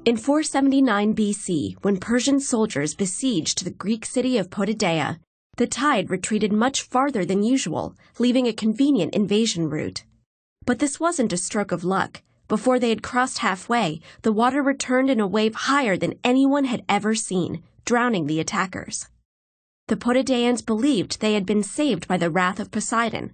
In 479 BC, when Persian soldiers besieged the Greek city of Potidaea, the tide retreated much farther than usual, leaving a convenient invasion route. But this wasn't a stroke of luck. Before they had crossed halfway, the water returned in a wave higher than anyone had ever seen, drowning the attackers. The Potidaeans believed they had been saved by the wrath of Poseidon.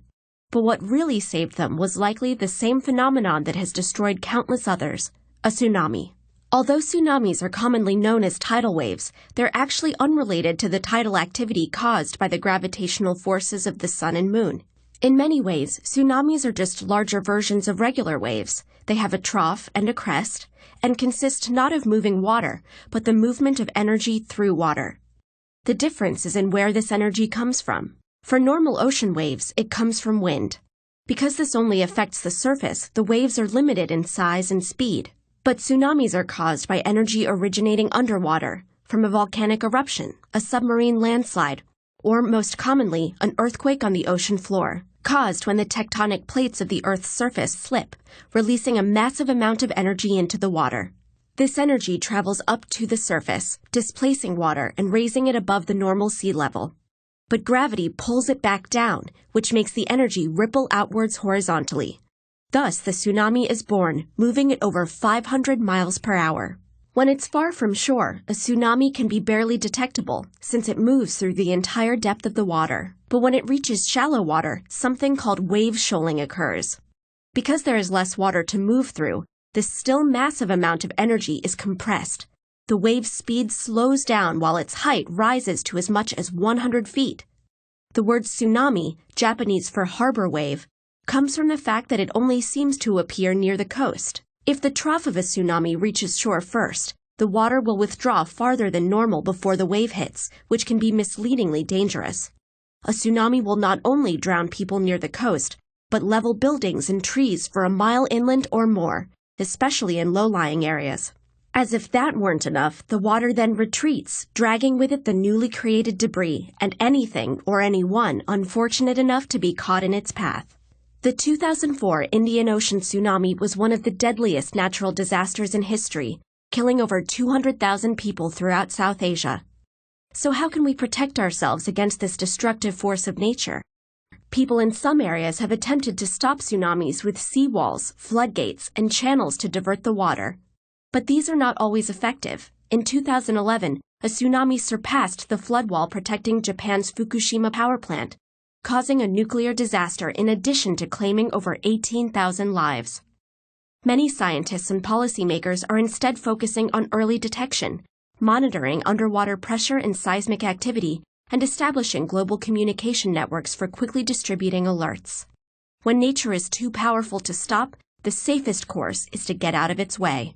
But what really saved them was likely the same phenomenon that has destroyed countless others, a tsunami. Although tsunamis are commonly known as tidal waves, they're actually unrelated to the tidal activity caused by the gravitational forces of the sun and moon. In many ways, tsunamis are just larger versions of regular waves. They have a trough and a crest, and consist not of moving water, but the movement of energy through water. The difference is in where this energy comes from. For normal ocean waves, it comes from wind. Because this only affects the surface, the waves are limited in size and speed. But tsunamis are caused by energy originating underwater, from a volcanic eruption, a submarine landslide, or most commonly, an earthquake on the ocean floor, caused when the tectonic plates of the Earth's surface slip, releasing a massive amount of energy into the water. This energy travels up to the surface, displacing water and raising it above the normal sea level. But gravity pulls it back down, which makes the energy ripple outwards horizontally. Thus, the tsunami is born, moving at over 500 miles per hour. When it's far from shore, a tsunami can be barely detectable, since it moves through the entire depth of the water. But when it reaches shallow water, something called wave shoaling occurs. Because there is less water to move through, this still massive amount of energy is compressed. The wave's speed slows down while its height rises to as much as 100 feet. The word tsunami, Japanese for harbor wave, comes from the fact that it only seems to appear near the coast. If the trough of a tsunami reaches shore first, the water will withdraw farther than normal before the wave hits, which can be misleadingly dangerous. A tsunami will not only drown people near the coast, but level buildings and trees for a mile inland or more, especially in low-lying areas. As if that weren't enough, the water then retreats, dragging with it the newly created debris and anything or anyone unfortunate enough to be caught in its path. The 2004 Indian Ocean tsunami was one of the deadliest natural disasters in history, killing over 200,000 people throughout South Asia. So how can we protect ourselves against this destructive force of nature? People in some areas have attempted to stop tsunamis with seawalls, floodgates, and channels to divert the water. But these are not always effective. In 2011, a tsunami surpassed the flood wall protecting Japan's Fukushima power plant, causing a nuclear disaster in addition to claiming over 18,000 lives. Many scientists and policymakers are instead focusing on early detection, monitoring underwater pressure and seismic activity, and establishing global communication networks for quickly distributing alerts. When nature is too powerful to stop, the safest course is to get out of its way.